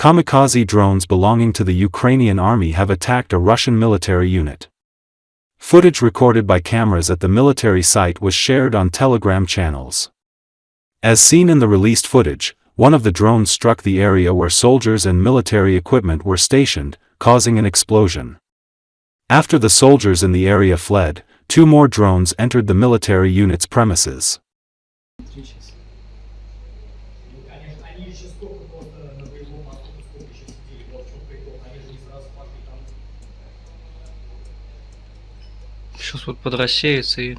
Kamikaze drones belonging to the Ukrainian army have attacked a Russian military unit. Footage recorded by cameras at the military site was shared on Telegram channels. As seen in the released footage, one of the drones struck the area where soldiers and military equipment were stationed, causing an explosion. After the soldiers in the area fled, 2 more drones entered the military unit's premises. Сейчас вот подрассеется и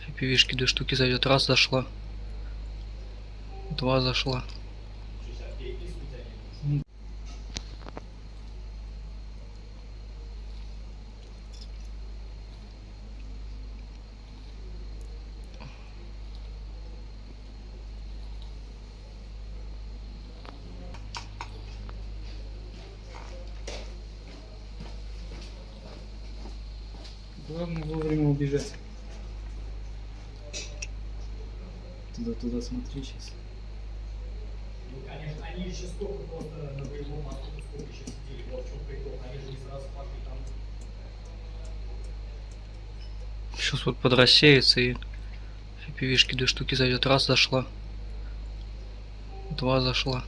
FPV-шки 2 штуки зайдет. Раз зашла. 2 зашла. Главное вовремя убежать. Туда смотри сейчас. Ну, конечно, они еще столько просто на боевом мосту, сколько еще сидели, вот в чем прикол, они же не сразу пошли там. Сейчас вот подрассеется и FPV-шки 2 штуки зайдет. Раз зашла. 2 зашла.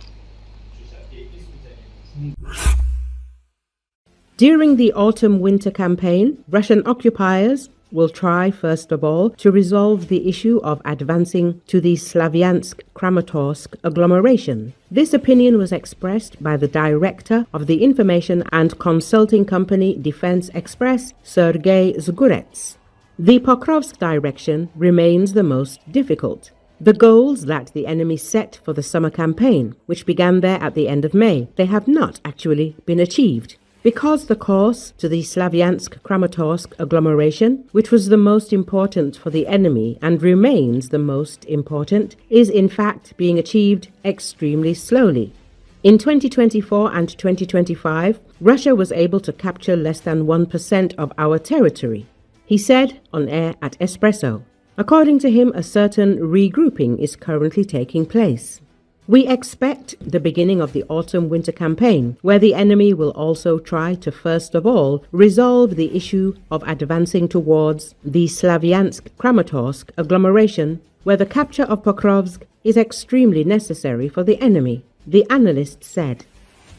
During the autumn-winter campaign, Russian occupiers will try, first of all, to resolve the issue of advancing to the Slavyansk-Kramatorsk agglomeration. This opinion was expressed by the director of the information and consulting company Defense Express, Sergei Zgurets. The Pokrovsk direction remains the most difficult. The goals that the enemy set for the summer campaign, which began there at the end of May, they have not actually been achieved. Because the course to the Slavyansk-Kramatorsk agglomeration, which was the most important for the enemy and remains the most important, is in fact being achieved extremely slowly. In 2024 and 2025, Russia was able to capture less than 1% of our territory, he said on air at Espresso. According to him, a certain regrouping is currently taking place. We expect the beginning of the autumn-winter campaign, where the enemy will also try to first of all resolve the issue of advancing towards the Slavyansk-Kramatorsk agglomeration, where the capture of Pokrovsk is extremely necessary for the enemy, the analyst said.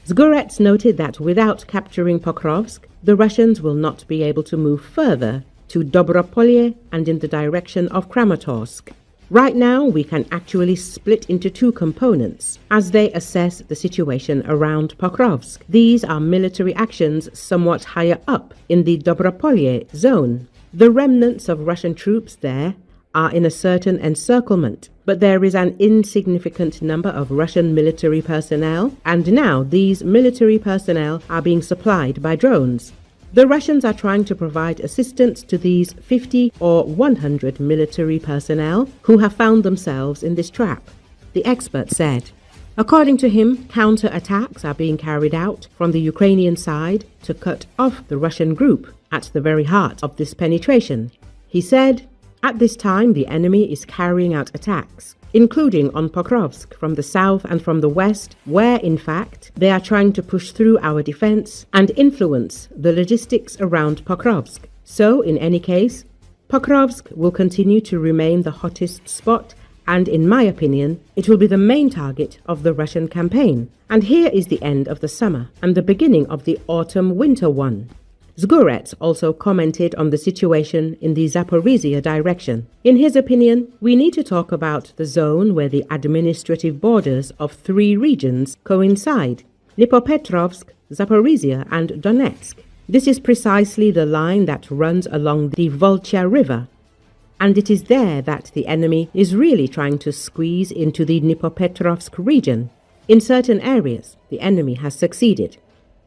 Zgurets noted that without capturing Pokrovsk, the Russians will not be able to move further to Dobropolye and in the direction of Kramatorsk. Right now, we can actually split into 2 components as they assess the situation around Pokrovsk. These are military actions somewhat higher up in the Dobropolye zone. The remnants of Russian troops there are in a certain encirclement, but there is an insignificant number of Russian military personnel, and now these military personnel are being supplied by drones. The Russians are trying to provide assistance to these 50 or 100 military personnel who have found themselves in this trap, the expert said. According to him, counter-attacks are being carried out from the Ukrainian side to cut off the Russian group at the very heart of this penetration. He said, at this time the enemy is carrying out attacks, including on Pokrovsk from the south and from the west, where, in fact, they are trying to push through our defense and influence the logistics around Pokrovsk. So, in any case, Pokrovsk will continue to remain the hottest spot, and in my opinion, it will be the main target of the Russian campaign. And here is the end of the summer and the beginning of the autumn-winter one. Zgurets also commented on the situation in the Zaporizhia direction. In his opinion, we need to talk about the zone where the administrative borders of 3 regions coincide: Dnipropetrovsk, Zaporizhia and Donetsk. This is precisely the line that runs along the Volcha River, and it is there that the enemy is really trying to squeeze into the Dnipropetrovsk region. In certain areas, the enemy has succeeded.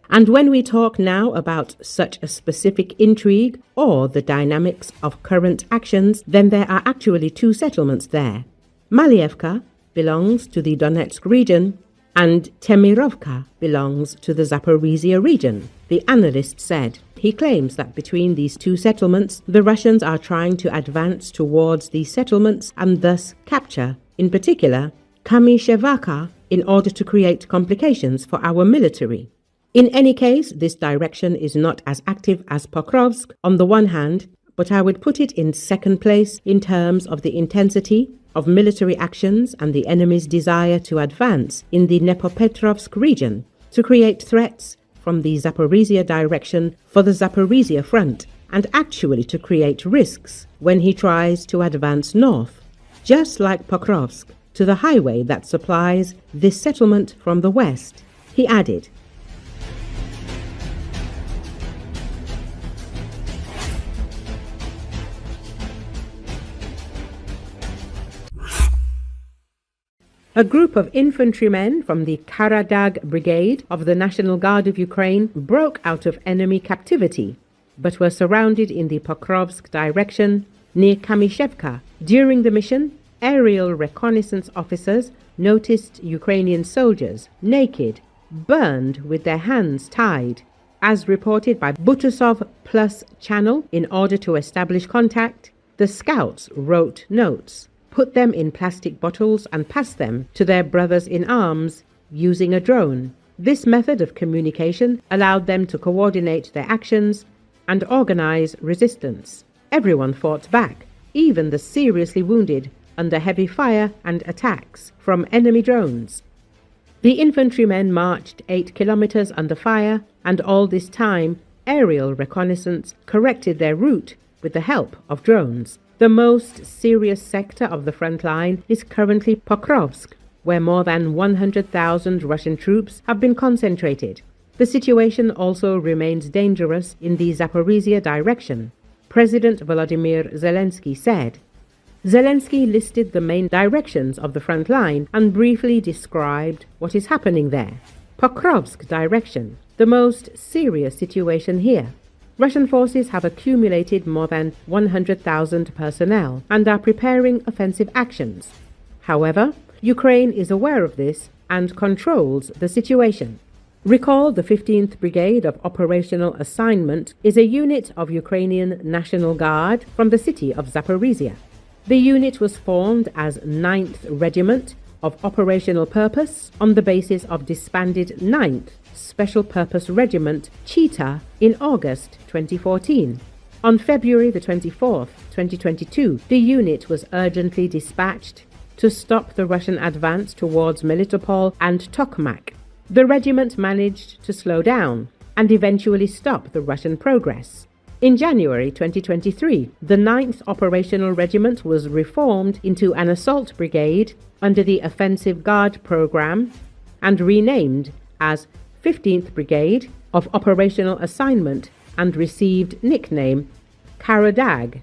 And when we talk now about such a specific intrigue or the dynamics of current actions, then there are actually 2 settlements there. Malievka belongs to the Donetsk region and Temirovka belongs to the Zaporizhia region, the analyst said. He claims that between these 2 settlements, the Russians are trying to advance towards these settlements and thus capture, in particular, Kamishevaka in order to create complications for our military. In any case, this direction is not as active as Pokrovsk on the one hand, but I would put it in second place in terms of the intensity of military actions and the enemy's desire to advance in the Dnepropetrovsk region to create threats from the Zaporizhia direction for the Zaporizhia front, and actually to create risks when he tries to advance north, just like Pokrovsk, to the highway that supplies this settlement from the west, he added. A group of infantrymen from the Karadag Brigade of the National Guard of Ukraine broke out of enemy captivity, but were surrounded in the Pokrovsk direction near Kamishevka. During the mission, aerial reconnaissance officers noticed Ukrainian soldiers naked, burned with their hands tied. As reported by Butusov Plus channel, in order to establish contact, the scouts wrote notes, put them in plastic bottles and passed them to their brothers in arms using a drone. This method of communication allowed them to coordinate their actions and organize resistance. Everyone fought back, even the seriously wounded, under heavy fire and attacks from enemy drones. The infantrymen marched 8 kilometers under fire, and all this time aerial reconnaissance corrected their route with the help of drones. The most serious sector of the front line is currently Pokrovsk, where more than 100,000 Russian troops have been concentrated. The situation also remains dangerous in the Zaporizhia direction, President Volodymyr Zelensky said. Zelensky listed the main directions of the front line and briefly described what is happening there. Pokrovsk direction, the most serious situation here. Russian forces have accumulated more than 100,000 personnel and are preparing offensive actions. However, Ukraine is aware of this and controls the situation. Recall the 15th Brigade of Operational Assignment is a unit of Ukrainian National Guard from the city of Zaporizhia. The unit was formed as 9th Regiment of Operational Purpose on the basis of disbanded 9th Special Purpose Regiment Cheetah in August 2014. On February the 24th, 2022, the unit was urgently dispatched to stop the Russian advance towards Melitopol and Tokmak. The regiment managed to slow down and eventually stop the Russian progress. In January 2023, the 9th Operational Regiment was reformed into an assault brigade under the Offensive Guard program and renamed as 15th Brigade of Operational Assignment and received nickname Karadag.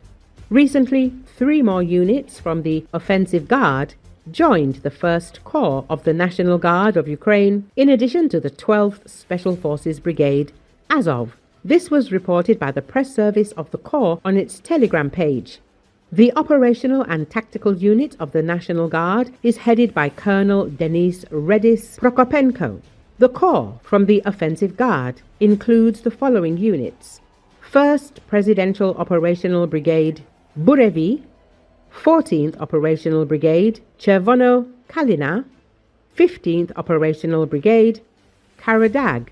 Recently, 3 more units from the Offensive Guard joined the 1st Corps of the National Guard of Ukraine, in addition to the 12th Special Forces Brigade, Azov. This was reported by the press service of the Corps on its Telegram page. The operational and tactical unit of the National Guard is headed by Colonel Denis Redis Prokopenko. The Corps from the Offensive Guard includes the following units: 1st Presidential Operational Brigade Burevi, 14th Operational Brigade Chervono Kalina, 15th Operational Brigade Karadag,